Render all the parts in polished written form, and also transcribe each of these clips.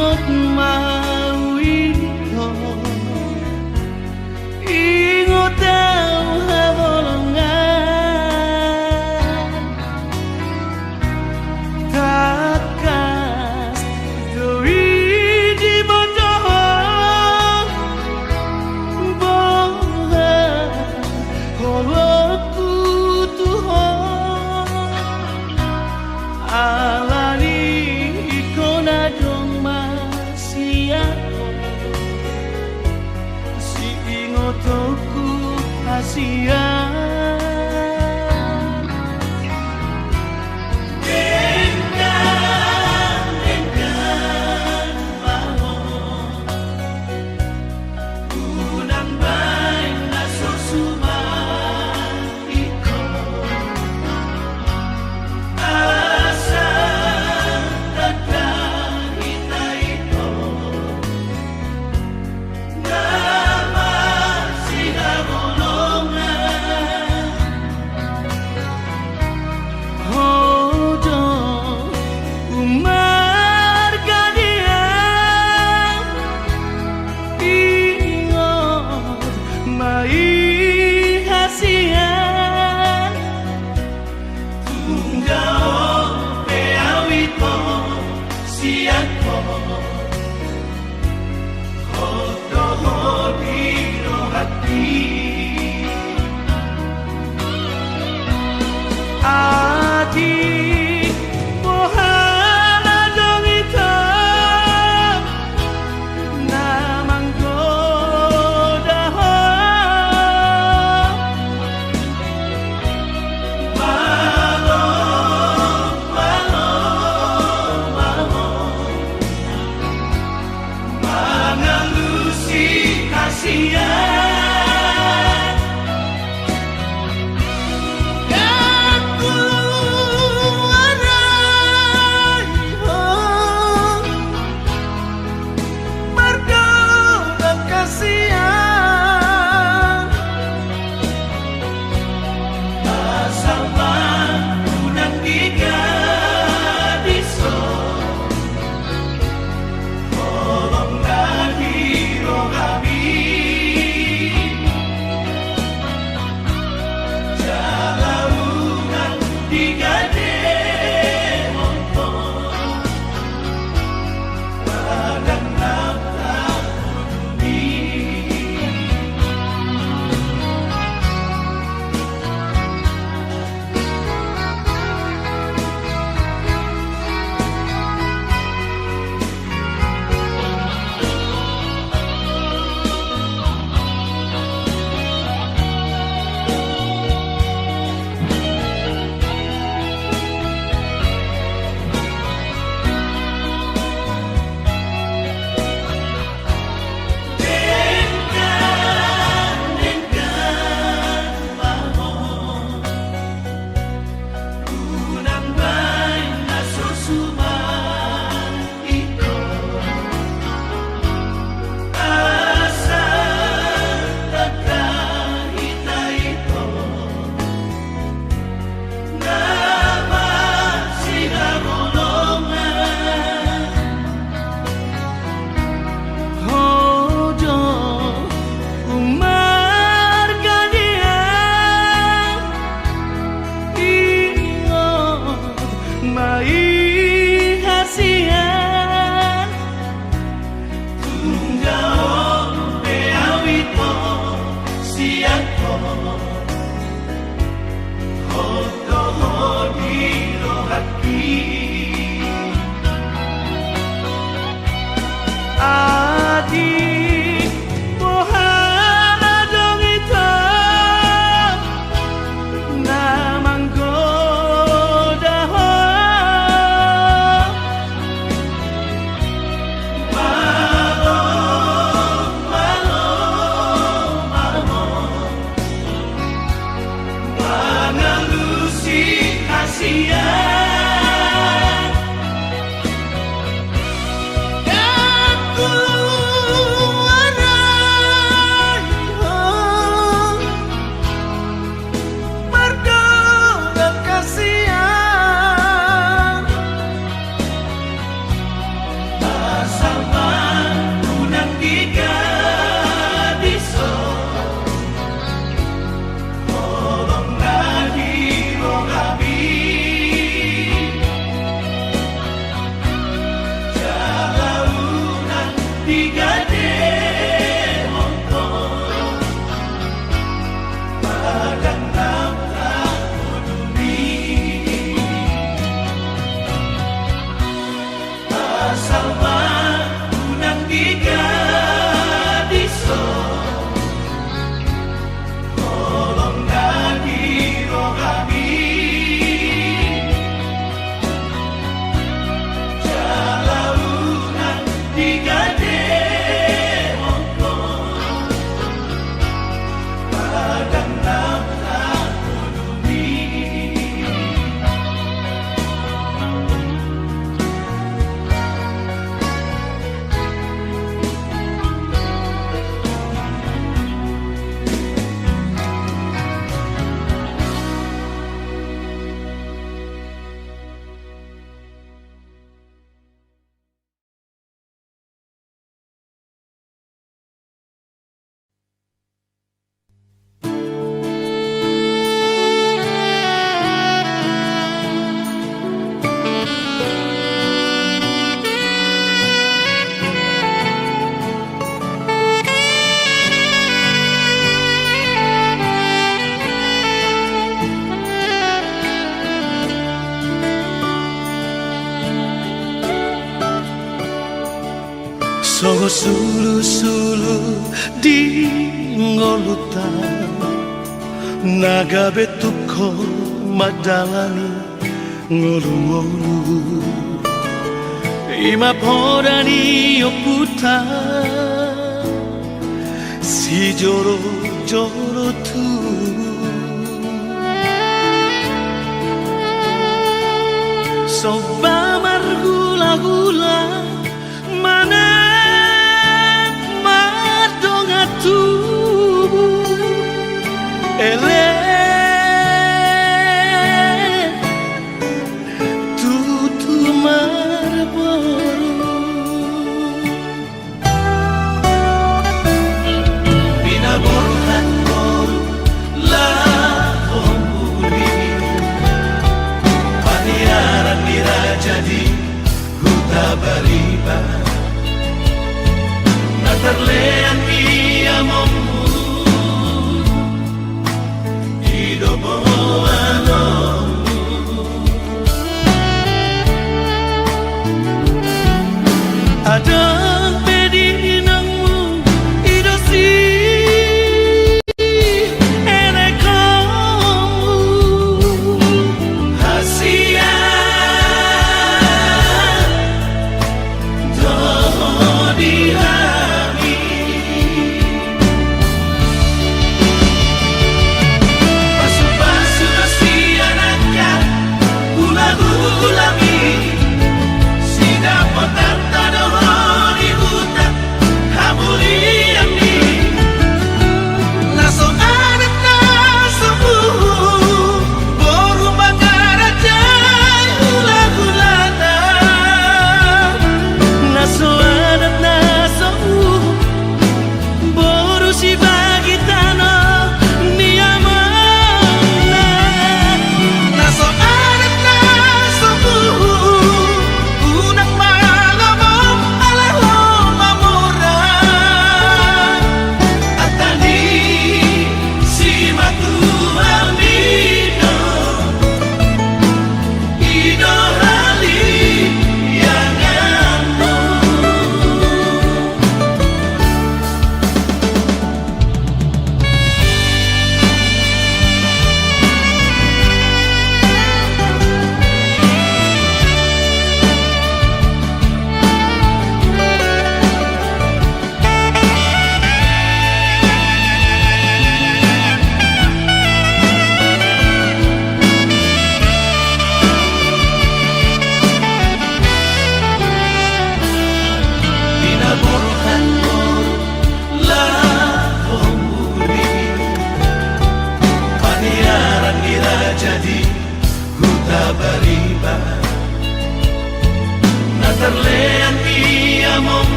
Maingot mawito ingot daw habolongan takas doi di bodoh bohong holokku Tuhan alani ikona dong masih aku si ingotoku Asia Adi mohana dong itu namang goda balong balong balong digade mongko padang nafkah kuduni asal unang digadiso kolong dadi rohani jalaunan digade mongko padang nafkah kuduni Songo sulu-sulu di ngolutan naga betuko madalani ngolu-ngolu ima podani oputa si joro-joro tu soba margula-gula mana tu ele tu marboru bina borhan boru la komburi paniaran dirajadi huta bariba natarlean miamomu hidoboano ada bedinangmu idosi enekomu hasia dodiha ulami sida potata dohori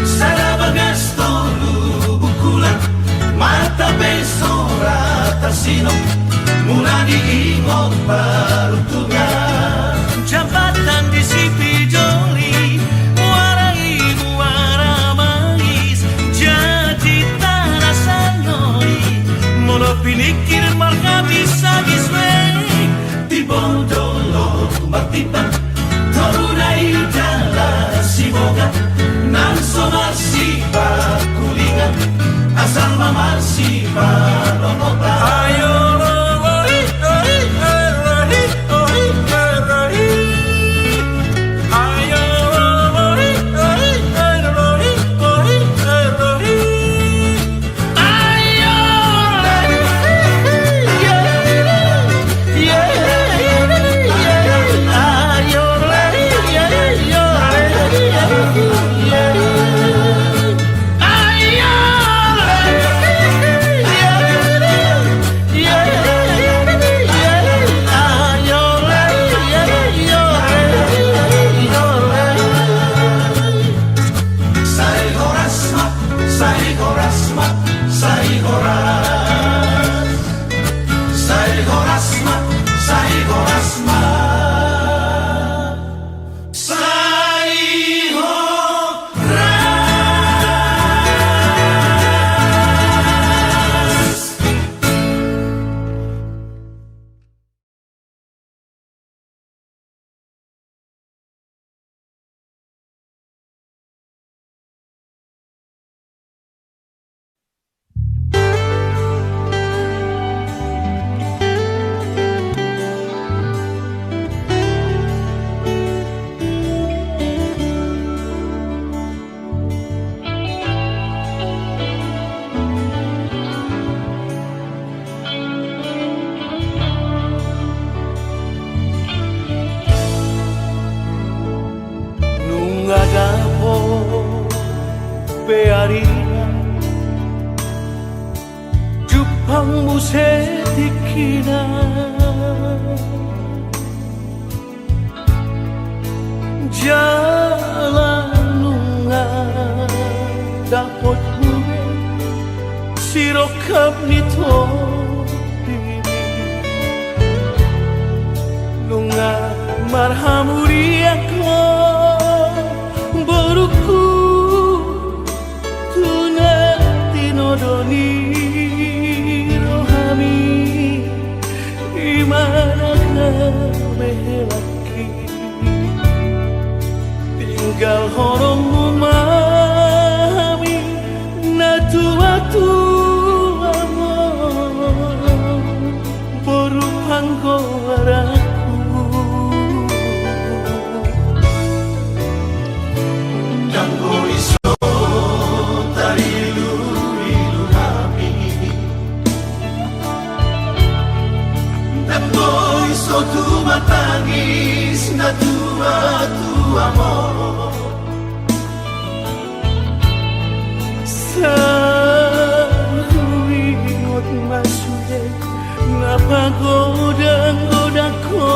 Sarabagas tolu bukulan mata besora tersino mula diingot peruntungan jabatan di Sipijoli warai muara mais jadi tanah sanoi mono pinikir marga bisa giswe di bondolo matipan torunai jala siboga nan somasipa kulingan asal mamasipa nonota ayo Jupang musetikina jalan nunga dapot gue sirokap nito nunga marhamuri ako baruku tinodoni rohani imana laki tinggal horong memahami natua-tua berupang goraku Danggo iso tarilu-rilu nami Danggo iso tumatangis na tua-tua mo Sa huwingot masulit napagoda-goda ko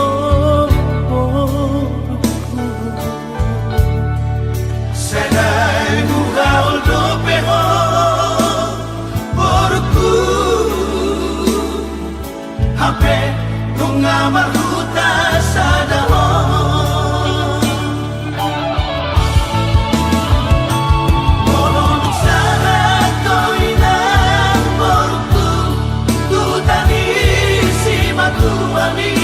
Sedai mugaul do peho porku Hape nunga marhuta sadaho Molon sana koinang porku tu tani si matuani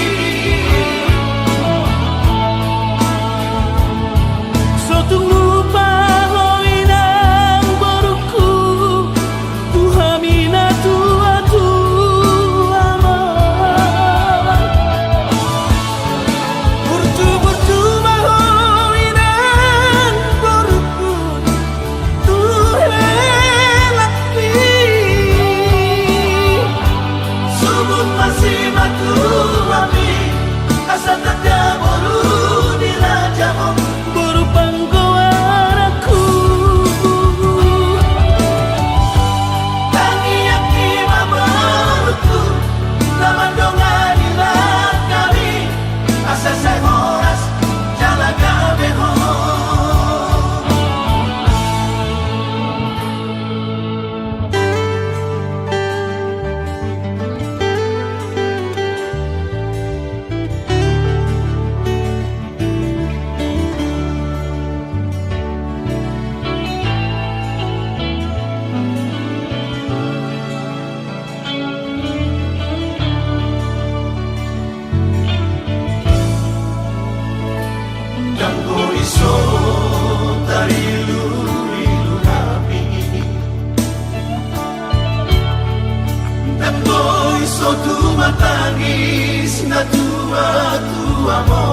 tangis na tua-tua mo.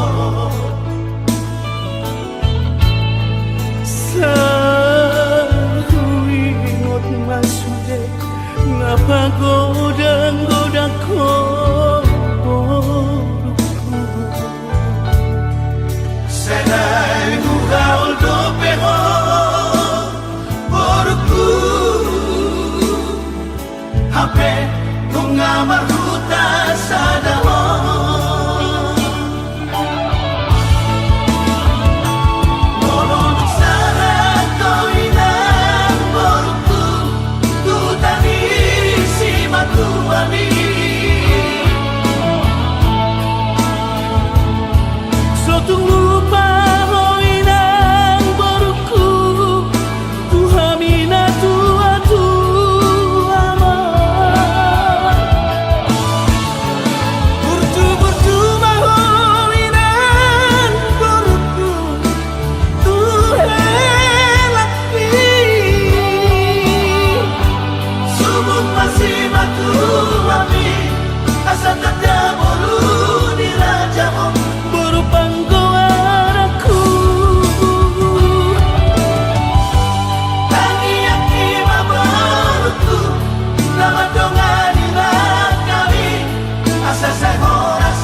Sa huwingot masude nga pagoda-goda ko Senay mugaol do peho Boruku Hape kung amaruta sa dahon Molong sa toinang boruku Tutani si matuami So tunggu pahoy ng baruku Tuhami na tua-tua mo Burtu-burtu mahoy ng baruku Tuhelapi Subok masih matuami Asa tanda bolu di raja mo Baru panggoan aku Tangi akiba boruku Nama dongan ila kami Asa sa horas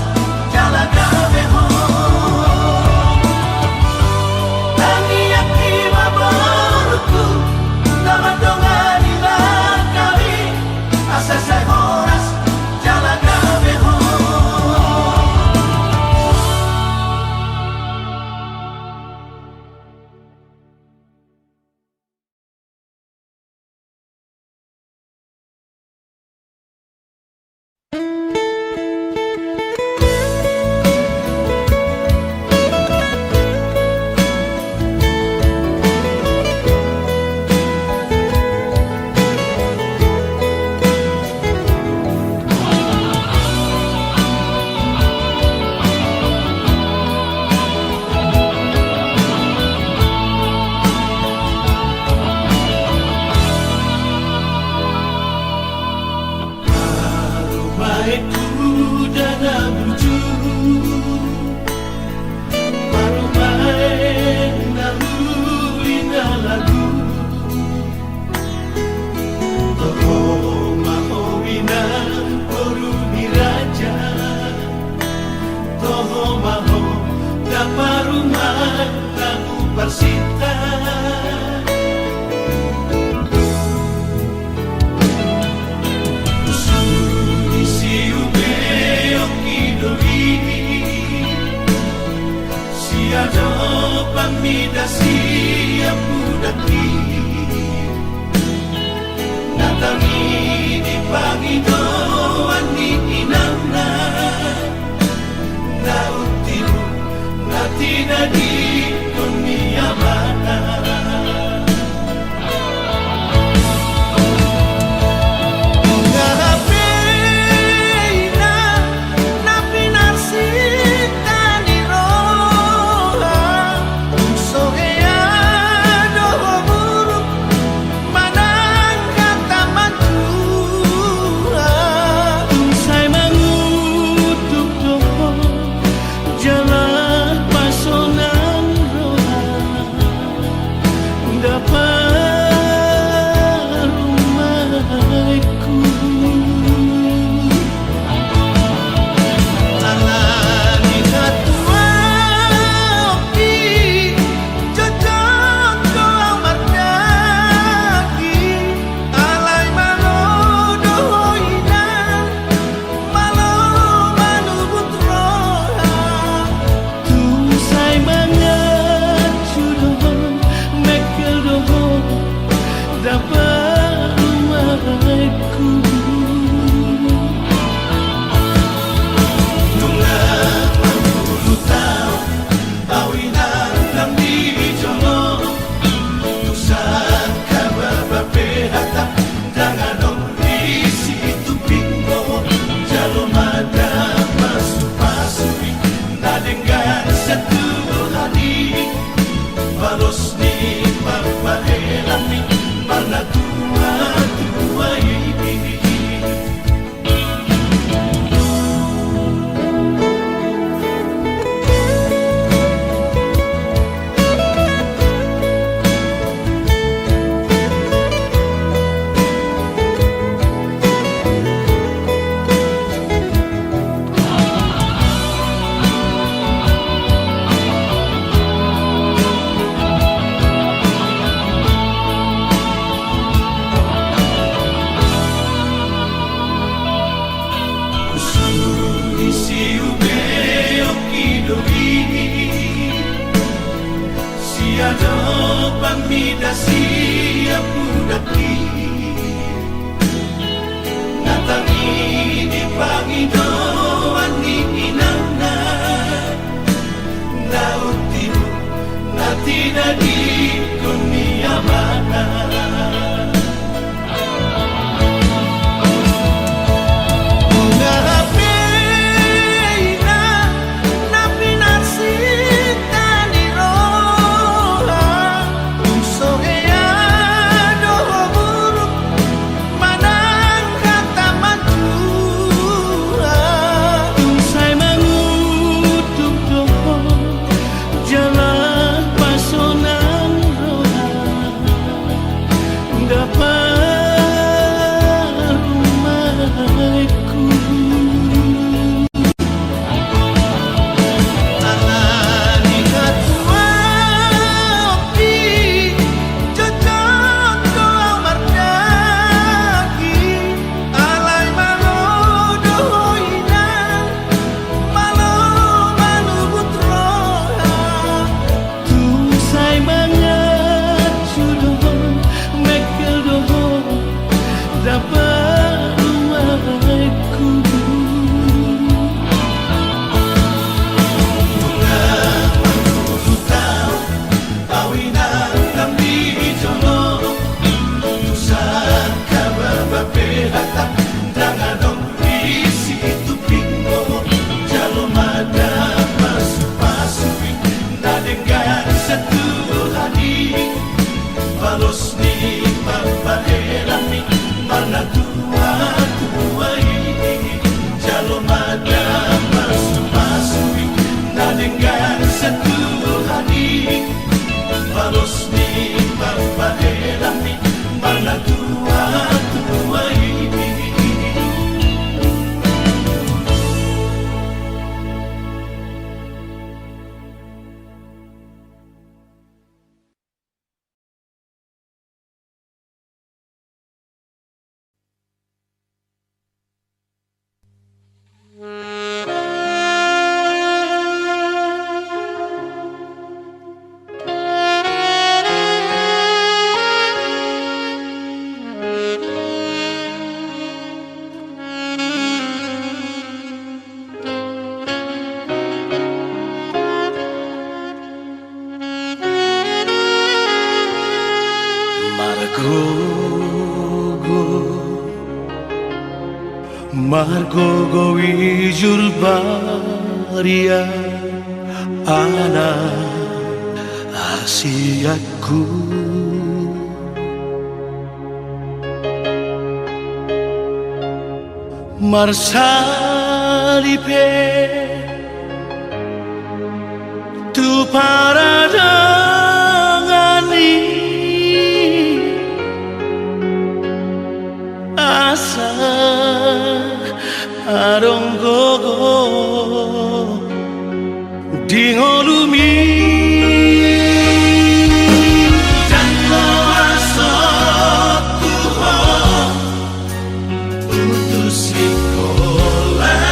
Jala gabeho Tangi akiba boruku Nama dongan ila kami Asa sa horas Jala gabeho Baikku dan buju Baru main nalulina lagu Toho mahowina poru diraja Toho maho daparuman lagu persita Siado pamida siap budaki Natangi di pangidoan di inamna Nautimu natina di dunia mana papahelami mana tua ini jalo mada masuk-masuk na dengan satu hati balos ni papahelami mana tua ini. Margogo wijul baria anak asiatku marsalipe tu paradangani asa arong gogo dingolumi Jango asok tuho putus sekolah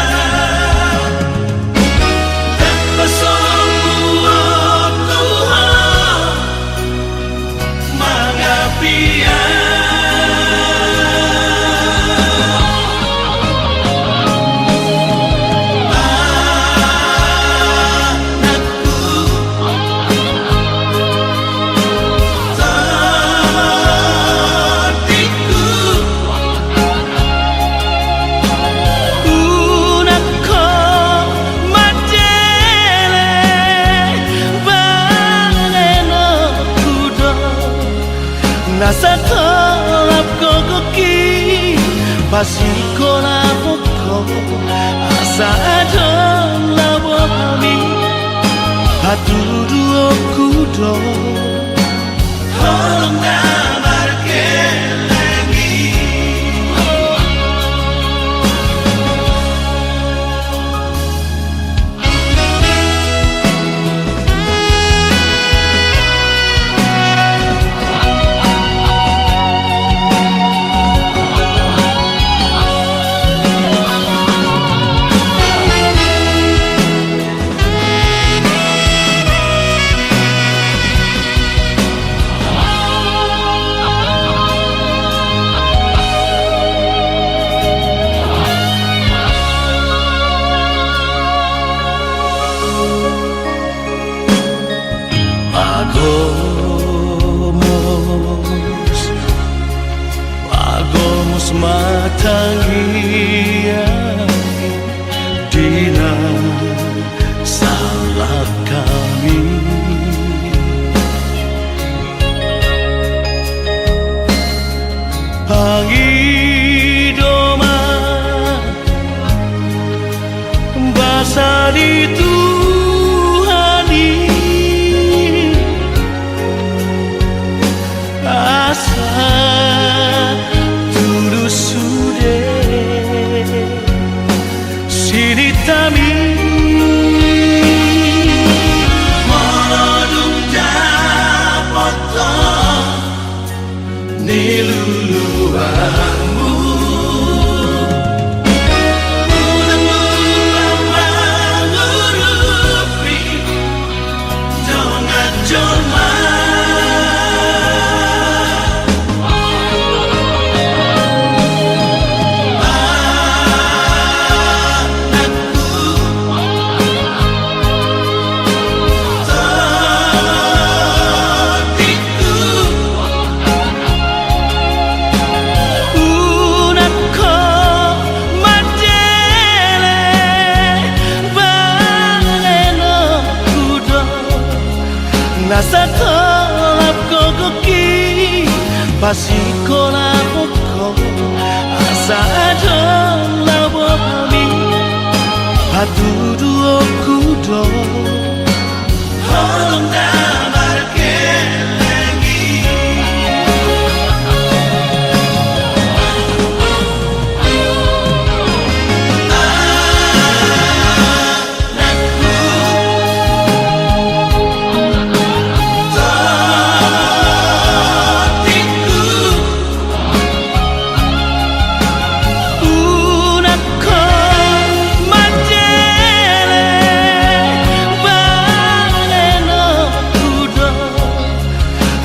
dan besok buat tuho mangapian nasa tolap kokoki pasikola poko asa adon labo kami hatudu okudo tolong namar kelengi Agomos matangia dina salah kami pangidoma basali Tuhani asa Sinitami Molodung japotong niluluanmu Udah mulai mengurupi Jongat-jongat pasikola ko asa adon labo kami patudu okudo Tolong damarkan lagi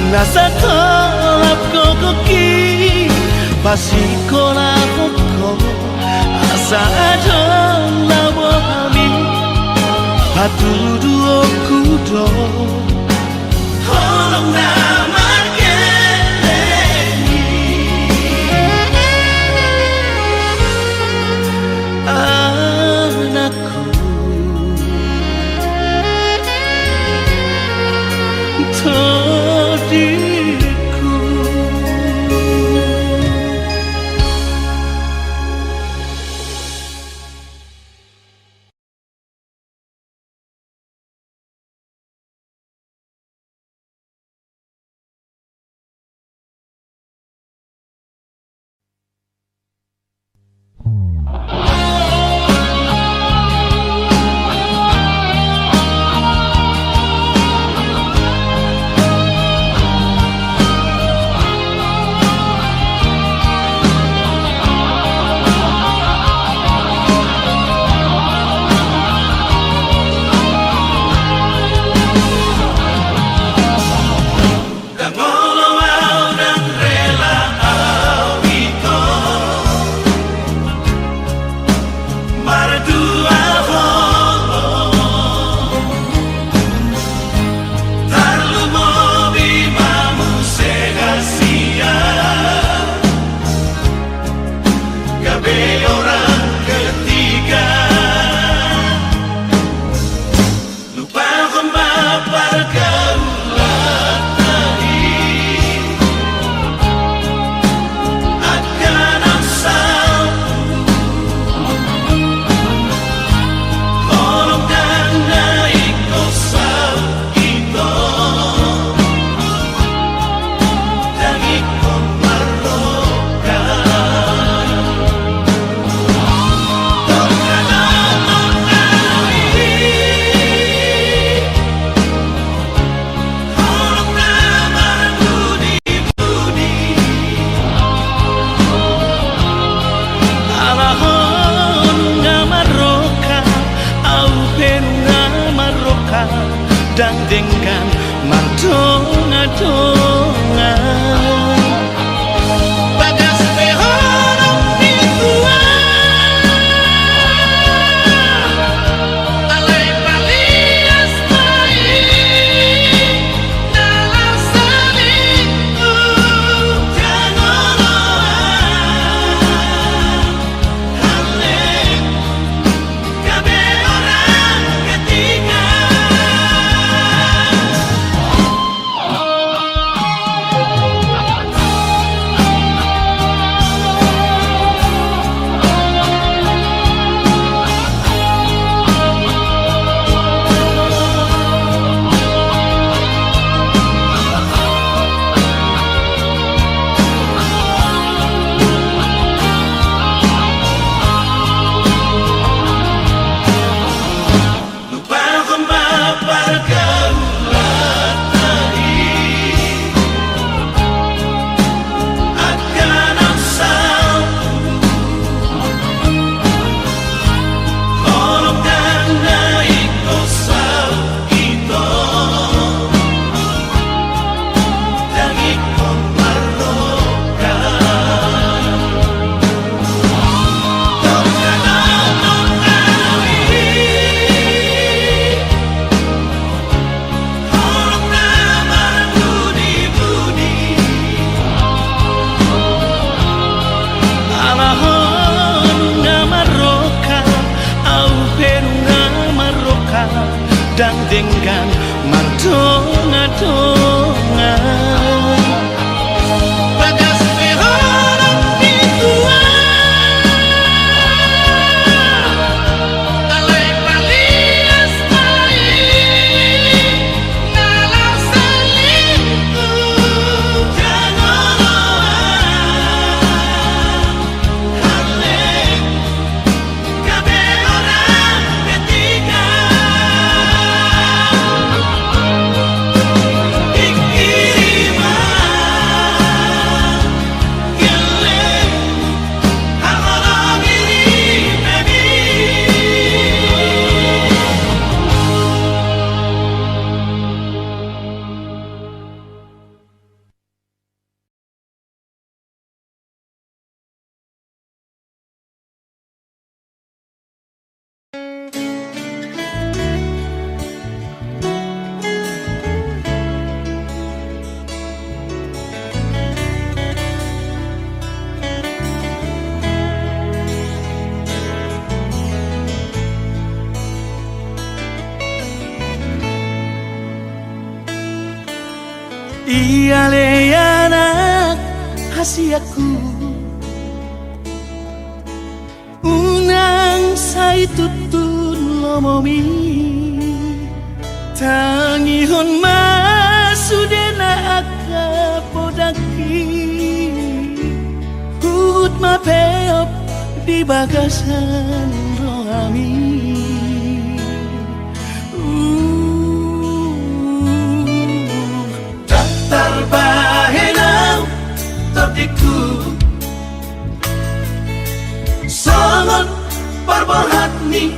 Nasa tolap kokoki pasikola ko asa adon labo kami patudu okudo Tolong damarkan lagi anakku diriku. Dangdengkan mardonga-donga Bagas behorong di tua Alay palias baik Dalam selingkuh Jangan Halek Kabe orang ketiga dangdengkan mardonga-donga. hasiaku unang say tutun lomomi tangihon masudena akapodaki hut mapeop di bagasan rohami datar bahenau totiku sangat parbahat ni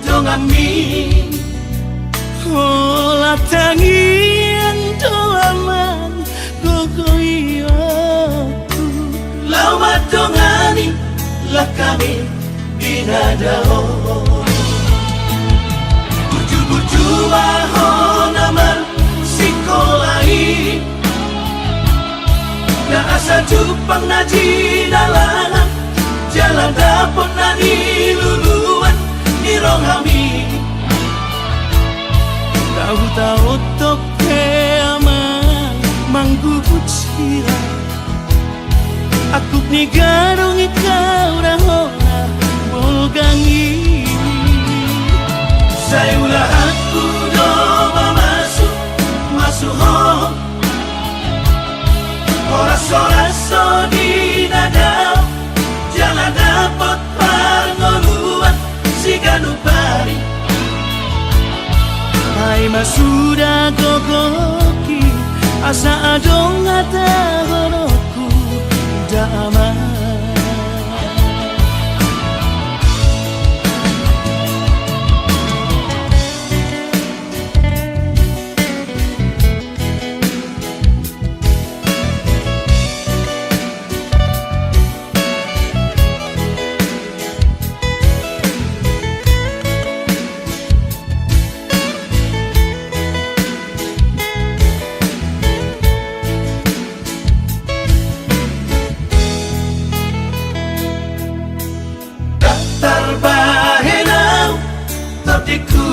dongami olah tangian doaman gogoiyaku lawa dongani lah kami binadao buju-buju ahon aman sikolai na asa jupang naji dalangan jalan dapon nani luluan ni rohami tahu-tahu toke aman manggubut sirah aku ni garong ikaw rahona bolgangi saya ulah aku doa masuk home oras-oras di nadao jangan dapat pangoluan si ganupari ay masuda gogoki asa adong atahoroku damai terbahenau totiku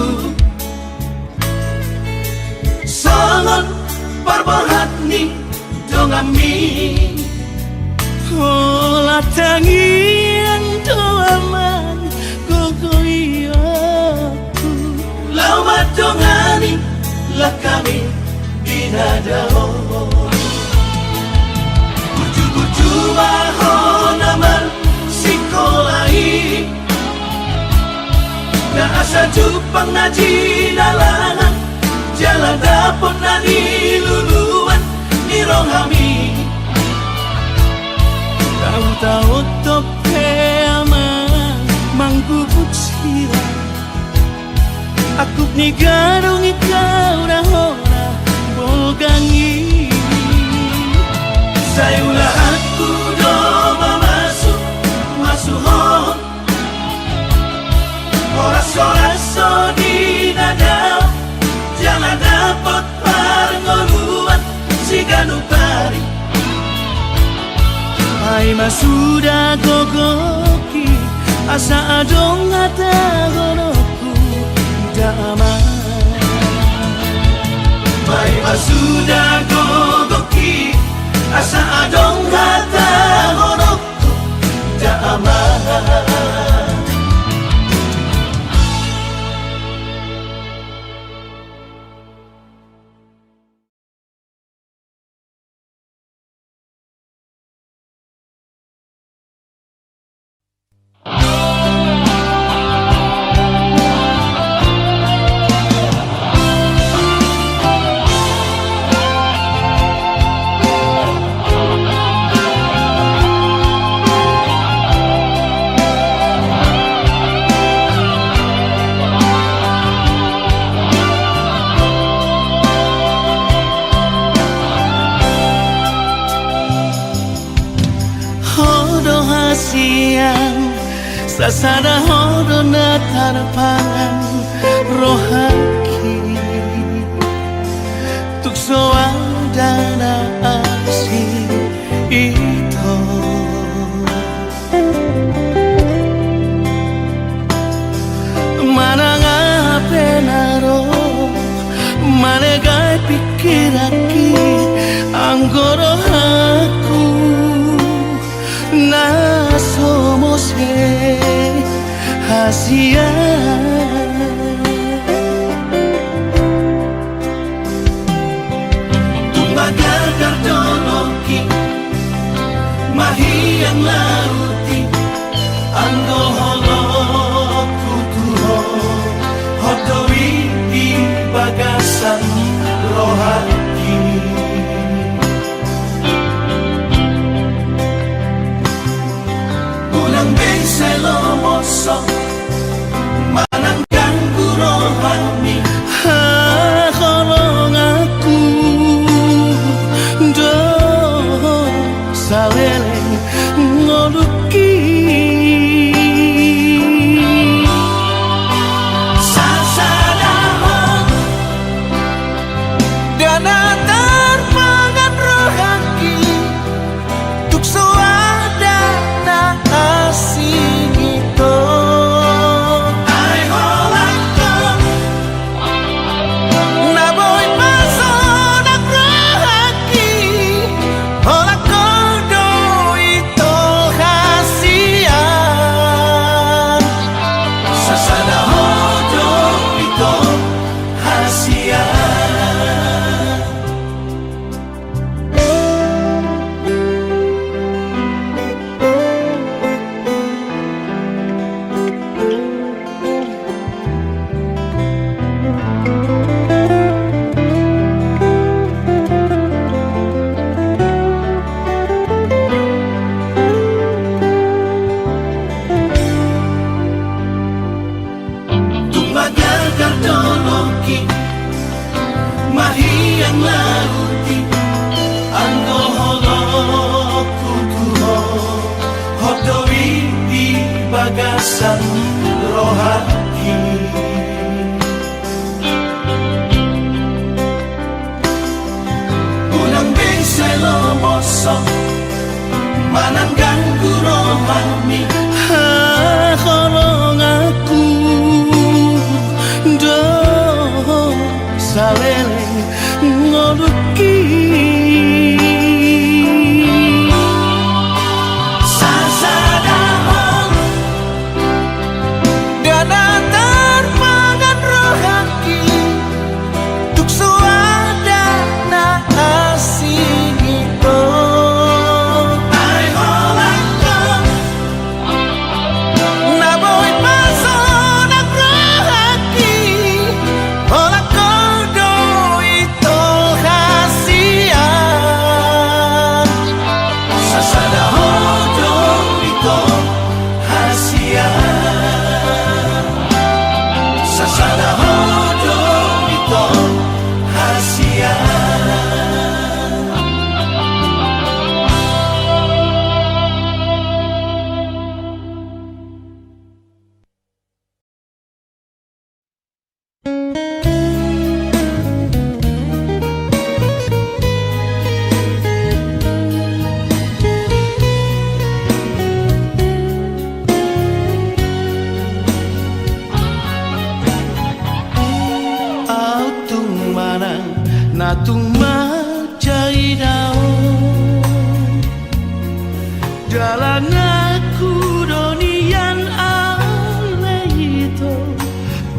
sangat parbahat ni dongami olah tangian doaman gogoiyaku lawa dongani lah kami binadao buju-buju ahon aman sikolai na asa jupang naji dalangan jalan dapon nani luluan ni rohami tahu-tahu toke aman manggubut sirah aku ni garong ikaw rahona bolgangi saya ulah aku doa masuk home oras-oras di nadao jangan dapat pangoluan si ganupari ay masuda gogoki asa adong atahoroku damai ay masuda gogoki asa adong atahoroku damai siang sasada hodo na tarapangan rohaki tukso dana asi ito mana nga penaro mana gay pikiraki ang gorohaku rahasia. Tumbaga kardoloki mahiyang lauti anggo holo kutuho hodowi di bagasan rohani. Unang benselo moso manang ganggu rohani. Kolong aku do saleleng ngoluki sasadahon dana terpangan rohaki tuk suada na asing itu ai holangkong na boy pasonak rohaki holak kodo itu hasian sasada hodo itu hasian. Tumbaga kardoloki mahiyang lauti anggo holo kutuho hodowi di bagasan rohani. Unang benselo moso manang ganggu rohani. Kolong aku do saleleng ngoluki sasadahon dana terpangan rohaki tuk suada na asing itu ai holangkong na boy pasonak rohaki holak kodo itu hasian sasada hodo itu hasian sasada hodo itu hasian. Autung manang natung macai daun dalam aku donian ale itu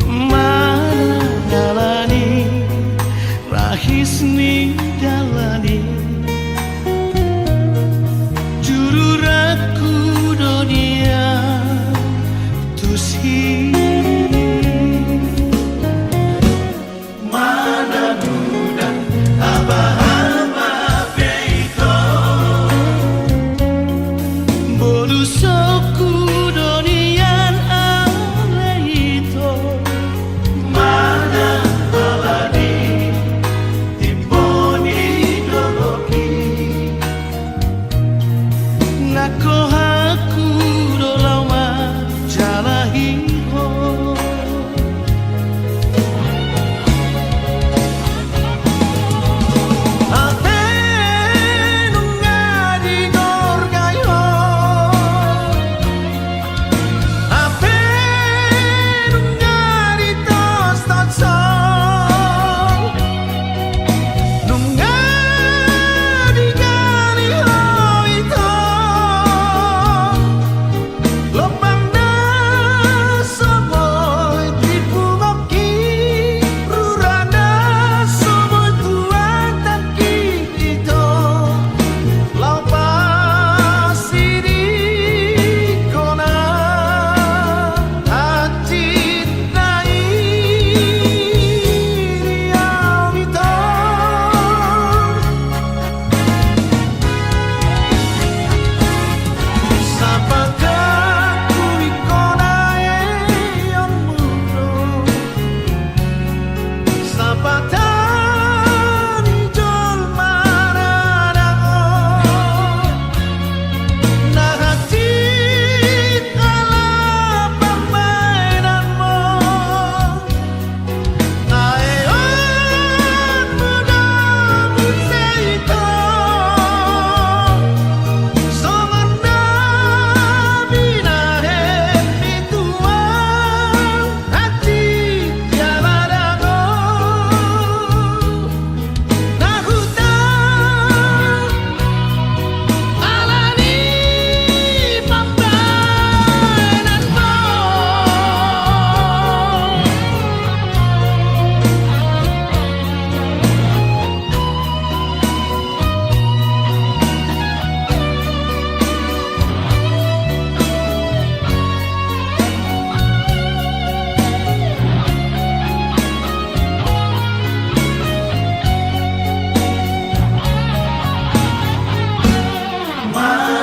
mana dalani rahis ni dalani juru raku donia tusi mana muda aba-aba beito.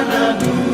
Panadu